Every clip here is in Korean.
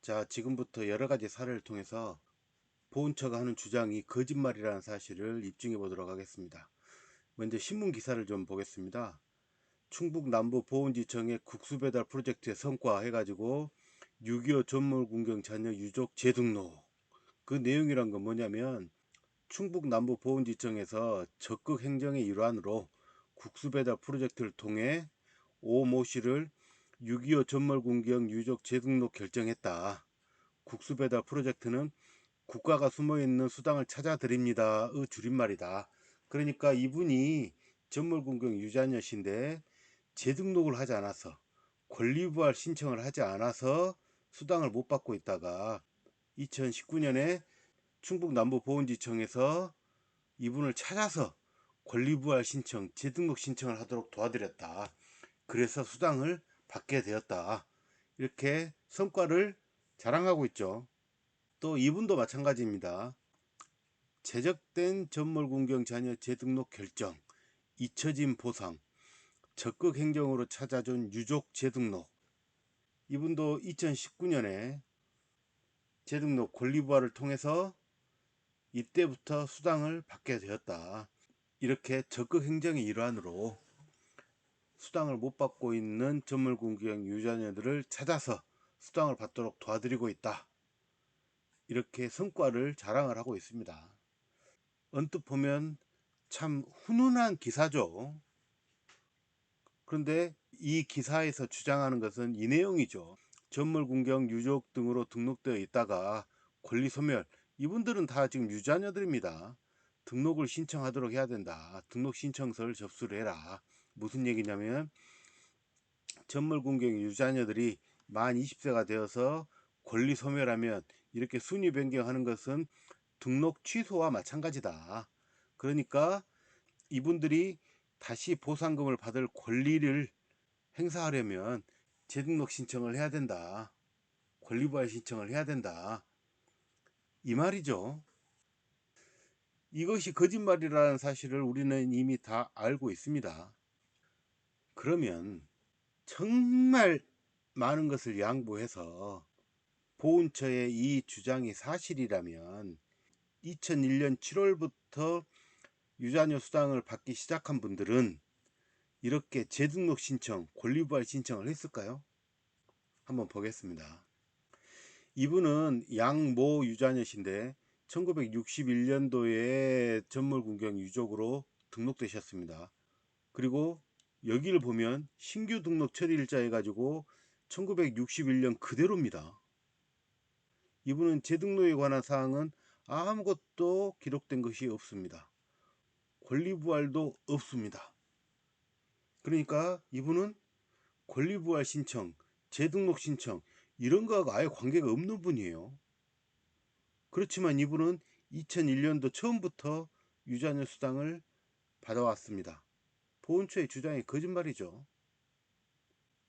자, 지금부터 여러 가지 사례를 통해서 보훈처가 하는 주장이 거짓말이라는 사실을 입증해 보도록 하겠습니다. 먼저 신문 기사를 좀 보겠습니다. 충북 남부 보훈지청의 국수배달 프로젝트의 성과 해가지고 6.25 전몰군경 자녀 유족 재등록. 그 내용이란 건 뭐냐면 충북 남부 보훈지청에서 적극 행정의 일환으로 국수배달 프로젝트를 통해 오 모 씨를 6.25 전몰군경 유족 재등록 결정했다. 국수배달 프로젝트는 국가가 숨어있는 수당을 찾아드립니다의 줄임말이다. 그러니까 이분이 전몰군경 유자녀신데 재등록을 하지 않아서 권리부활 신청을 하지 않아서 수당을 못 받고 있다가 2019년에 충북 남부보훈지청에서 이분을 찾아서 권리부활 신청, 재등록 신청을 하도록 도와드렸다. 그래서 수당을 받게 되었다. 이렇게 성과를 자랑하고 있죠. 또 이분도 마찬가지입니다. 제적된 전몰군경 자녀 재등록 결정, 잊혀진 보상, 적극 행정으로 찾아준 유족 재등록. 이분도 2019년에 재등록 권리부활을 통해서 이때부터 수당을 받게 되었다. 이렇게 적극 행정의 일환으로 수당을 못 받고 있는 전몰군경 유자녀들을 찾아서 수당을 받도록 도와드리고 있다. 이렇게 성과를 자랑을 하고 있습니다. 언뜻 보면 참 훈훈한 기사죠. 그런데 이 기사에서 주장하는 것은 이 내용이죠. 전몰군경 유족 등으로 등록되어 있다가 권리소멸, 이분들은 다 지금 유자녀들입니다. 등록을 신청하도록 해야 된다. 등록 신청서를 접수를 해라. 무슨 얘기냐면 전몰군경 유자녀들이 만 20세가 되어서 권리소멸하면 이렇게 순위 변경하는 것은 등록 취소와 마찬가지다. 그러니까 이분들이 다시 보상금을 받을 권리를 행사하려면 재등록 신청을 해야 된다. 권리부활 신청을 해야 된다. 이 말이죠. 이것이 거짓말이라는 사실을 우리는 이미 다 알고 있습니다. 그러면 정말 많은 것을 양보해서 보훈처의 이 주장이 사실이라면 2001년 7월부터 유자녀 수당을 받기 시작한 분들은 이렇게 재등록 신청, 권리부활 신청을 했을까요? 한번 보겠습니다. 이분은 양모 유자녀신데 1961년도에 전몰군경 유족으로 등록되셨습니다. 그리고 여기를 보면 신규 등록 처리일자 해가지고 1961년 그대로입니다. 이분은 재등록에 관한 사항은 아무것도 기록된 것이 없습니다. 권리부활도 없습니다. 그러니까 이분은 권리부활 신청, 재등록 신청 이런 거하고 아예 관계가 없는 분이에요. 그렇지만 이분은 2001년도 처음부터 유자녀 수당을 받아왔습니다. 보훈처의 주장이 거짓말이죠.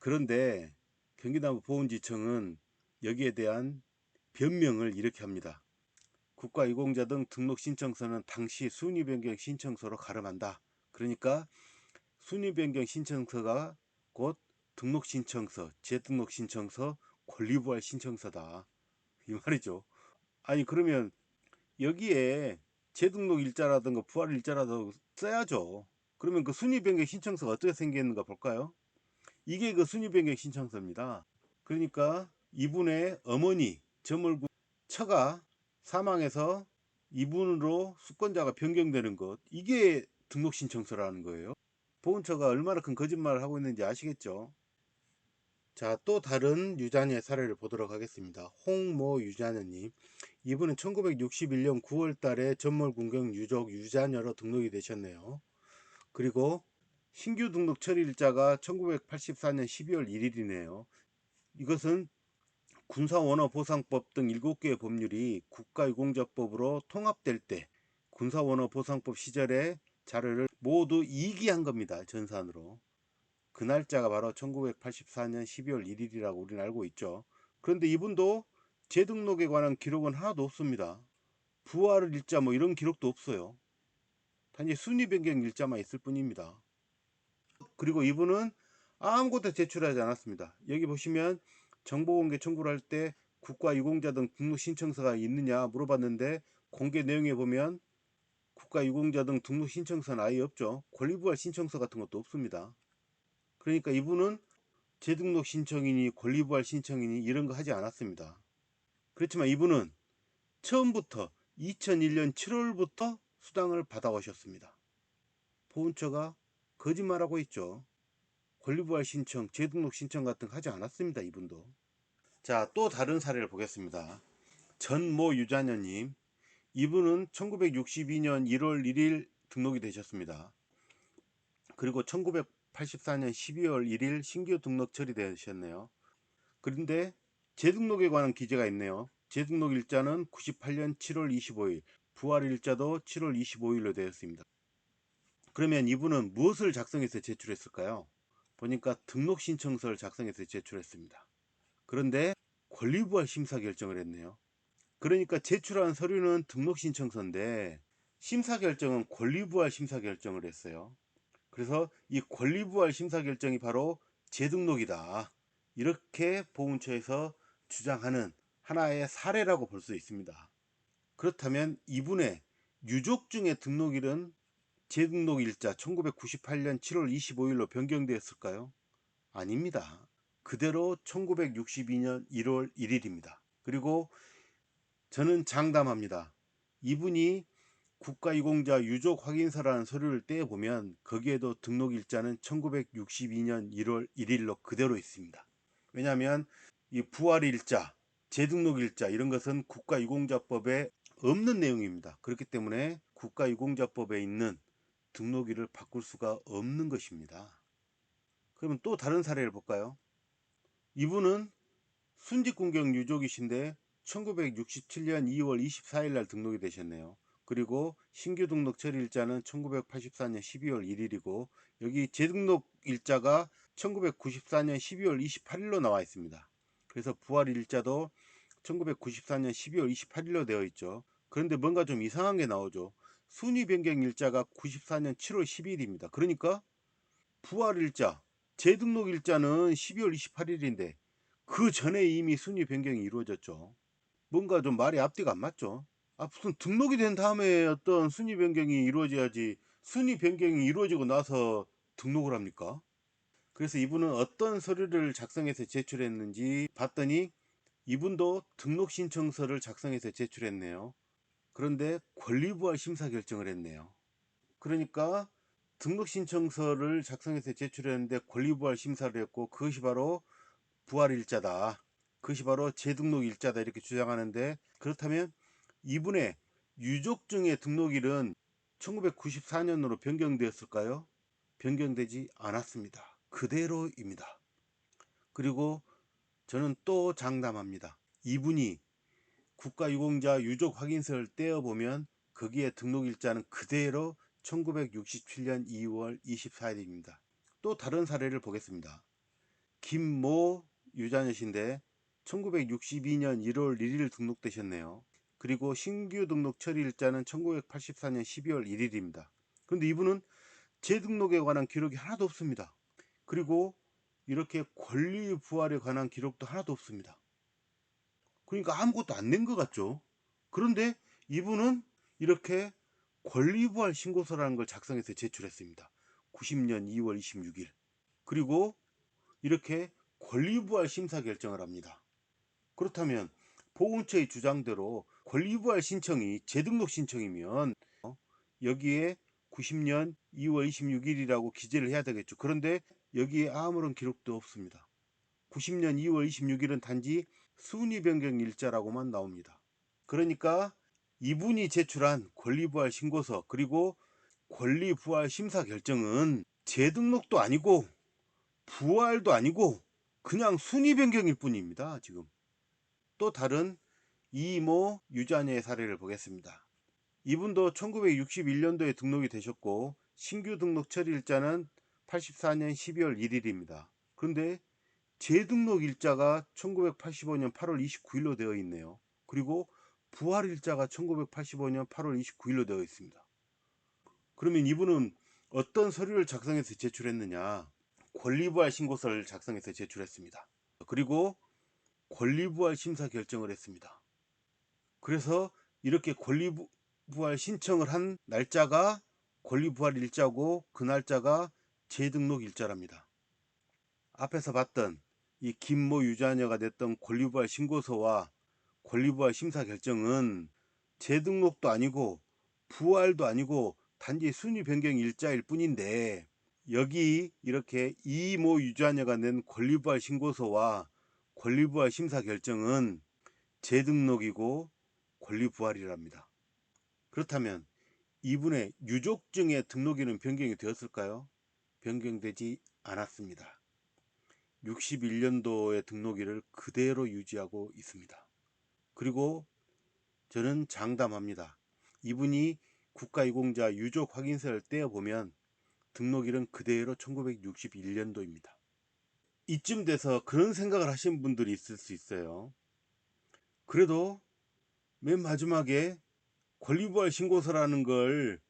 그런데 경기남부 보훈지청은 여기에 대한 변명을 이렇게 합니다. 국가유공자 등 등록 신청서는 당시 순위 변경 신청서로 가름한다. 그러니까 순위 변경 신청서가 곧 등록 신청서, 재등록 신청서, 권리부활 신청서다. 이 말이죠. 아니 그러면 여기에 재등록 일자라든가 부활 일자라도 써야죠. 그러면 그 순위 변경 신청서가 어떻게 생겼는가 볼까요? 이게 그 순위 변경 신청서입니다. 그러니까 이분의 어머니 저물구 처가 사망해서 이분으로 수권자가 변경되는 것, 이게 등록 신청서라는 거예요. 보훈처가 얼마나 큰 거짓말을 하고 있는지 아시겠죠? 자, 또 다른 유자녀의 사례를 보도록 하겠습니다. 홍모 유자녀님. 이분은 1961년 9월 달에 전몰군경 유족 유자녀로 등록이 되셨네요. 그리고 신규 등록 처리일자가 1984년 12월 1일이네요. 이것은 군사원어보상법 등 7개의 법률이 국가유공자법으로 통합될 때 군사원어보상법 시절에 자료를 모두 이기한 겁니다. 전산으로. 그 날짜가 바로 1984년 12월 1일이라고 우리는 알고 있죠. 그런데 이분도 재등록에 관한 기록은 하나도 없습니다. 부활 일자 뭐 이런 기록도 없어요. 단지 순위 변경 일자만 있을 뿐입니다. 그리고 이분은 아무것도 제출하지 않았습니다. 여기 보시면 정보공개 청구를 할 때 국가유공자 등 등록 신청서가 있느냐 물어봤는데 공개 내용에 보면 국가유공자 등 등록 신청서는 아예 없죠. 권리부활 신청서 같은 것도 없습니다. 그러니까 이분은 재등록 신청이니 권리부활 신청이니 이런 거 하지 않았습니다. 그렇지만 이분은 처음부터 2001년 7월부터 수당을 받아오셨습니다. 보훈처가 거짓말하고 있죠. 권리부활 신청, 재등록 신청 같은 거 하지 않았습니다. 이분도. 자, 또 다른 사례를 보겠습니다. 전모 유자녀님, 이분은 1962년 1월 1일 등록이 되셨습니다. 그리고 1984년 12월 1일 신규 등록 처리되셨네요. 그런데 재등록에 관한 기재가 있네요. 재등록 일자는 98년 7월 25일, 부활 일자도 7월 25일로 되었습니다. 그러면 이분은 무엇을 작성해서 제출했을까요? 보니까 등록 신청서를 작성해서 제출했습니다. 그런데 권리부활 심사 결정을 했네요. 그러니까 제출한 서류는 등록 신청서인데 심사 결정은 권리부활 심사 결정을 했어요. 그래서 이 권리부활 심사 결정이 바로 재등록이다. 이렇게 보훈처에서 주장하는 하나의 사례라고 볼 수 있습니다. 그렇다면 이분의 유족 중에 등록일은 재등록 일자 1998년 7월 25일로 변경되었을까요? 아닙니다. 그대로 1962년 1월 1일입니다. 그리고 저는 장담합니다. 이분이 국가유공자 유족 확인서라는 서류를 떼어보면 거기에도 등록 일자는 1962년 1월 1일로 그대로 있습니다. 왜냐하면 이 부활 일자, 재등록 일자 이런 것은 국가유공자법에 없는 내용입니다. 그렇기 때문에 국가유공자법에 있는 등록일을 바꿀 수가 없는 것입니다. 그러면 또 다른 사례를 볼까요? 이분은 순직군경 유족이신데 1967년 2월 24일 날 등록이 되셨네요. 그리고 신규 등록 처리 일자는 1984년 12월 1일이고 여기 재등록 일자가 1994년 12월 28일로 나와 있습니다. 그래서 부활 일자도 1994년 12월 28일로 되어 있죠. 그런데 뭔가 좀 이상한 게 나오죠. 순위 변경 일자가 94년 7월 12일입니다. 그러니까 부활 일자, 재등록 일자는 12월 28일인데 그 전에 이미 순위 변경이 이루어졌죠. 뭔가 좀 말이 앞뒤가 안 맞죠. 무슨 등록이 된 다음에 어떤 순위 변경이 이루어져야지 순위 변경이 이루어지고 나서 등록을 합니까? 그래서 이분은 어떤 서류를 작성해서 제출했는지 봤더니 이분도 등록 신청서를 작성해서 제출했네요. 그런데 권리부활 심사 결정을 했네요. 그러니까 등록 신청서를 작성해서 제출했는데 권리부활 심사를 했고 그것이 바로 부활 일자다. 그것이 바로 재등록 일자다 이렇게 주장하는데 그렇다면 이분의 유족증의 등록일은 1994년으로 변경되었을까요? 변경되지 않았습니다. 그대로입니다. 그리고 저는 또 장담합니다. 이분이 국가유공자 유족 확인서를 떼어보면 거기에 등록일자는 그대로 1967년 2월 24일입니다. 또 다른 사례를 보겠습니다. 김모 유자녀신데 1962년 1월 1일 등록되셨네요. 그리고 신규 등록 처리 일자는 1984년 12월 1일입니다. 그런데 이분은 재등록에 관한 기록이 하나도 없습니다. 그리고 이렇게 권리 부활에 관한 기록도 하나도 없습니다. 그러니까 아무것도 안 낸 것 같죠. 그런데 이분은 이렇게 권리부활 신고서라는 걸 작성해서 제출했습니다. 90년 2월 26일. 그리고 이렇게 권리부활 심사 결정을 합니다. 그렇다면 보훈처의 주장대로 권리부활 신청이 재등록 신청이면 여기에 90년 2월 26일이라고 기재를 해야 되겠죠. 그런데 여기에 아무런 기록도 없습니다. 90년 2월 26일은 단지 순위 변경 일자라고만 나옵니다. 그러니까 이분이 제출한 권리부활 신고서 그리고 권리부활 심사 결정은 재등록도 아니고 부활도 아니고 그냥 순위 변경일 뿐입니다. 지금 또 다른 이모 유자녀의 사례를 보겠습니다. 이분도 1961년도에 등록이 되셨고 신규 등록 처리 일자는 84년 12월 1일입니다. 그런데 재등록 일자가 1985년 8월 29일로 되어 있네요. 그리고 부활 일자가 1985년 8월 29일로 되어 있습니다. 그러면 이분은 어떤 서류를 작성해서 제출했느냐? 권리부활 신고서를 작성해서 제출했습니다. 그리고 권리부활 심사 결정을 했습니다. 그래서 이렇게 권리부활 신청을 한 날짜가 권리부활 일자고 그 날짜가 재등록 일자랍니다. 앞에서 봤던 이 김모 유자녀가 냈던 권리부활 신고서와 권리부활 심사 결정은 재등록도 아니고 부활도 아니고 단지 순위 변경 일자일 뿐인데, 여기 이렇게 이모 유자녀가 낸 권리부활 신고서와 권리부활 심사 결정은 재등록이고 권리부활이랍니다. 그렇다면 이분의 유족증의 등록일은 변경이 되었을까요? 변경되지 않았습니다. 61년도의 등록일을 그대로 유지하고 있습니다. 그리고 저는 장담합니다. 이분이 국가유공자 유족 확인서를 떼어보면 등록일은 그대로 1961년도입니다. 이쯤 돼서 그런 생각을 하신 분들이 있을 수 있어요. 그래도 맨 마지막에 권리부활 신고서라는 걸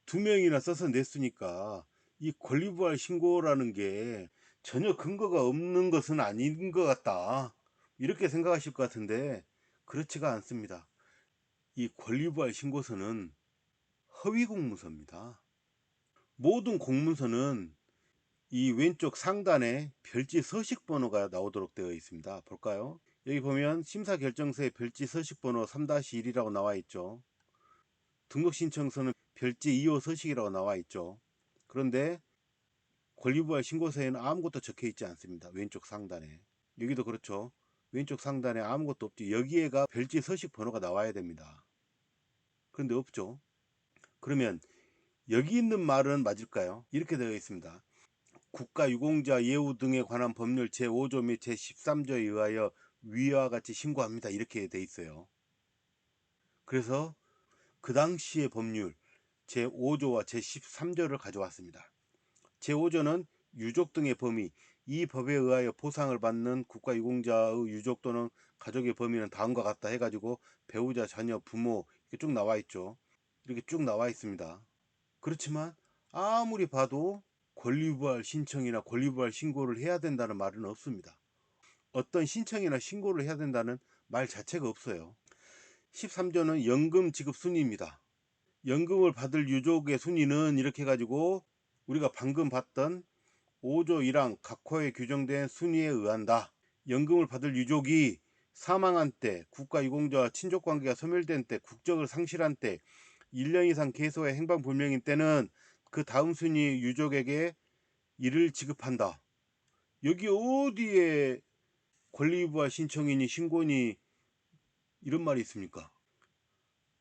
2명이나 써서 냈으니까 이 권리부활 신고라는 게 전혀 근거가 없는 것은 아닌 것 같다, 이렇게 생각하실 것 같은데 그렇지가 않습니다. 이 권리부활 신고서는 허위 공문서입니다. 모든 공문서는 이 왼쪽 상단에 별지 서식 번호가 나오도록 되어 있습니다. 볼까요? 여기 보면 심사결정서에 별지 서식 번호 3-1이라고 나와 있죠. 등록신청서는 별지 2호 서식이라고 나와 있죠. 그런데 권리부활 신고서에는 아무것도 적혀 있지 않습니다. 왼쪽 상단에. 여기도 그렇죠. 왼쪽 상단에 아무것도 없죠. 여기에가 별지 서식 번호가 나와야 됩니다. 그런데 없죠. 그러면 여기 있는 말은 맞을까요? 이렇게 되어 있습니다. 국가유공자 예우 등에 관한 법률 제5조 및 제13조에 의하여 위와 같이 신고합니다, 이렇게 되어 있어요. 그래서 그 당시의 법률 제5조와 제13조를 가져왔습니다. 제5조는 유족 등의 범위, 이 법에 의하여 보상을 받는 국가유공자의 유족 또는 가족의 범위는 다음과 같다 해가지고 배우자, 자녀, 부모 이렇게 쭉 나와 있죠. 이렇게 쭉 나와 있습니다. 그렇지만 아무리 봐도 권리부활 신청이나 권리부활 신고를 해야 된다는 말은 없습니다. 어떤 신청이나 신고를 해야 된다는 말 자체가 없어요. 13조는 연금 지급 순위입니다. 연금을 받을 유족의 순위는 이렇게 해가지고 우리가 방금 봤던 5조 1항 각 호에 규정된 순위에 의한다. 연금을 받을 유족이 사망한 때, 국가유공자와 친족관계가 소멸된 때, 국적을 상실한 때, 1년 이상 계소의 행방불명인 때는 그 다음 순위 유족에게 이를 지급한다. 여기 어디에 권리부활 신청이니 신고니 이런 말이 있습니까?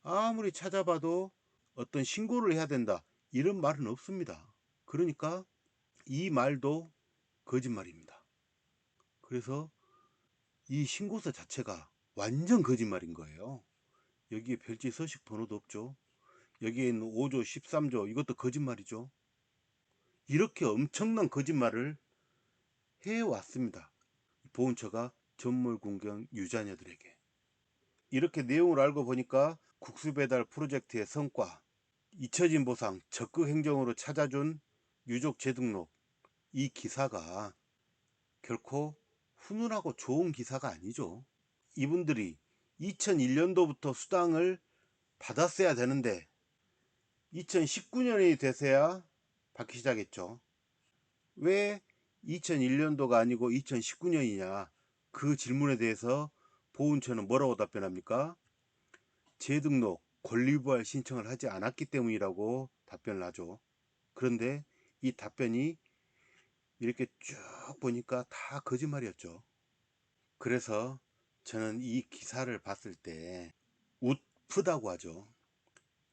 아무리 찾아봐도 어떤 신고를 해야 된다, 이런 말은 없습니다. 그러니까 이 말도 거짓말입니다. 그래서 이 신고서 자체가 완전 거짓말인 거예요. 여기에 별지 서식 번호도 없죠. 여기에 있는 5조 13조 이것도 거짓말이죠. 이렇게 엄청난 거짓말을 해왔습니다, 보훈처가 전몰군경 유자녀들에게. 이렇게 내용을 알고 보니까 국수배달 프로젝트의 성과, 잊혀진 보상, 적극 행정으로 찾아준 유족 재등록, 이 기사가 결코 훈훈하고 좋은 기사가 아니죠. 이분들이 2001년도부터 수당을 받았어야 되는데 2019년이 돼서야 받기 시작했죠. 왜 2001년도가 아니고 2019년이냐, 그 질문에 대해서 보훈처는 뭐라고 답변합니까? 재등록, 권리부활 신청을 하지 않았기 때문이라고 답변을 하죠. 그런데 이 답변이 이렇게 쭉 보니까 다 거짓말이었죠. 그래서 저는 이 기사를 봤을 때 웃프다고 하죠.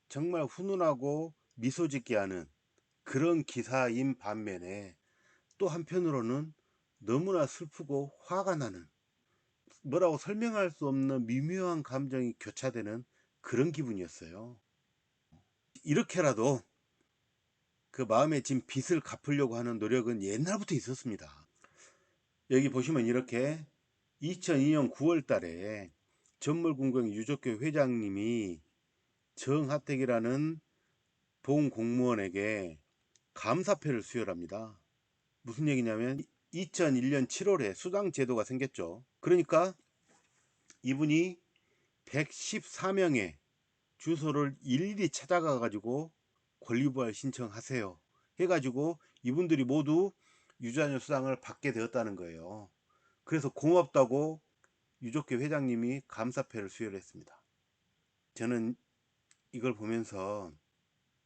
정말 훈훈하고 미소 짓게 하는 그런 기사인 반면에 또 한편으로는 너무나 슬프고 화가 나는, 뭐라고 설명할 수 없는 미묘한 감정이 교차되는 그런 기분이었어요. 이렇게라도 그 마음에 진 빚을 갚으려고 하는 노력은 옛날부터 있었습니다. 여기 보시면 이렇게 2002년 9월 달에 전몰군경 유족회 회장님이 정하택이라는 보훈 공무원에게 감사패를 수여합니다. 무슨 얘기냐면 2001년 7월에 수당 제도가 생겼죠. 그러니까 이분이 114명의 주소를 일일이 찾아가 가지고 권리부활 신청하세요 해가지고 이분들이 모두 유자녀 수당을 받게 되었다는 거예요. 그래서 고맙다고 유족회 회장님이 감사패를 수여했습니다. 저는 이걸 보면서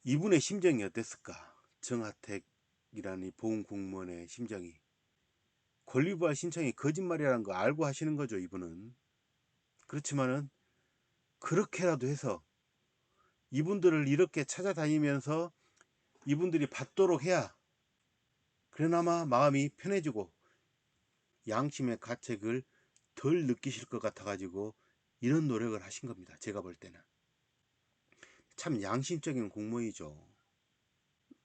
이분의 심정이 어땠을까? 정하택이라는 이 보훈공무원의 심정이. 권리부활 신청이 거짓말이라는 거 알고 하시는 거죠, 이분은. 그렇지만은 그렇게라도 해서 이분들을 이렇게 찾아다니면서 이분들이 받도록 해야 그나마 마음이 편해지고 양심의 가책을 덜 느끼실 것 같아 가지고 이런 노력을 하신 겁니다. 제가 볼 때는 참 양심적인 공무원이죠.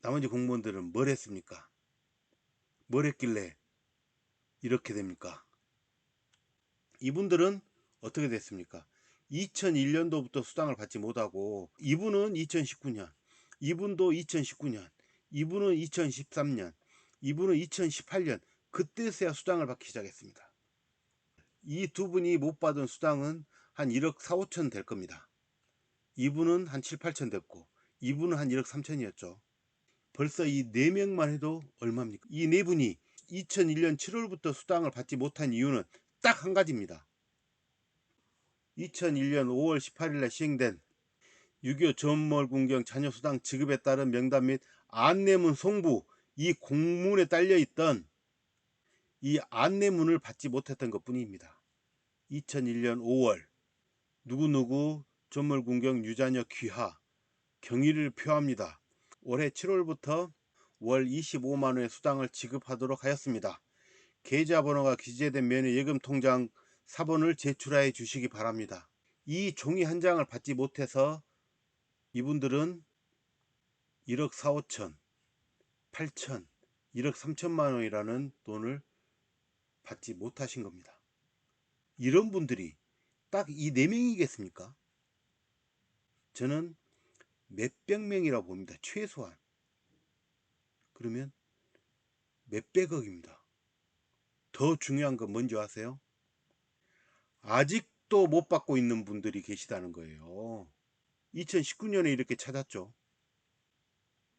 나머지 공무원들은 뭘 했습니까? 뭘 했길래 이렇게 됩니까? 이분들은 어떻게 됐습니까? 2001년도부터 수당을 받지 못하고 이분은 2019년, 이분도 2019년, 이분은 2013년, 이분은 2018년 그때서야 수당을 받기 시작했습니다. 이 두 분이 못 받은 수당은 한 1억 4, 5천 될 겁니다. 이분은 한 7, 8천 됐고 이분은 한 1억 3천이었죠. 벌써 이 4명만 해도 얼마입니까? 이 네 분이 2001년 7월부터 수당을 받지 못한 이유는 딱 한 가지입니다. 2001년 5월 18일에 시행된 6.25 전월군경 자녀수당 지급에 따른 명단 및 안내문 송부, 이 공문에 딸려있던 이 안내문을 받지 못했던 것 뿐입니다. 2001년 5월 누구누구 전월군경 유자녀 귀하 경의를 표합니다. 올해 7월부터 월 25만원의 수당을 지급하도록 하였습니다. 계좌번호가 기재된 면의 예금 통장 사본을 제출하여 주시기 바랍니다. 이 종이 한 장을 받지 못해서 이분들은 1억 4, 5천, 8천, 1억 3천만 원이라는 돈을 받지 못하신 겁니다. 이런 분들이 딱 이 4명이겠습니까? 저는 몇백 명이라고 봅니다. 최소한. 그러면 몇백억입니다. 더 중요한 건 뭔지 아세요? 아직도 못 받고 있는 분들이 계시다는 거예요. 2019년에 이렇게 찾았죠.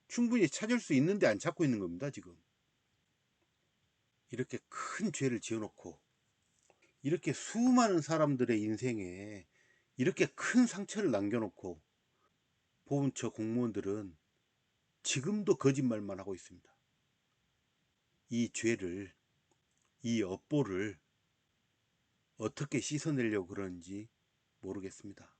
충분히 찾을 수 있는데 안 찾고 있는 겁니다. 지금 이렇게 큰 죄를 지어놓고 이렇게 수많은 사람들의 인생에 이렇게 큰 상처를 남겨놓고 보훈처 공무원들은 지금도 거짓말만 하고 있습니다. 이 죄를, 이 업보를 어떻게 씻어내려고 그러는지 모르겠습니다.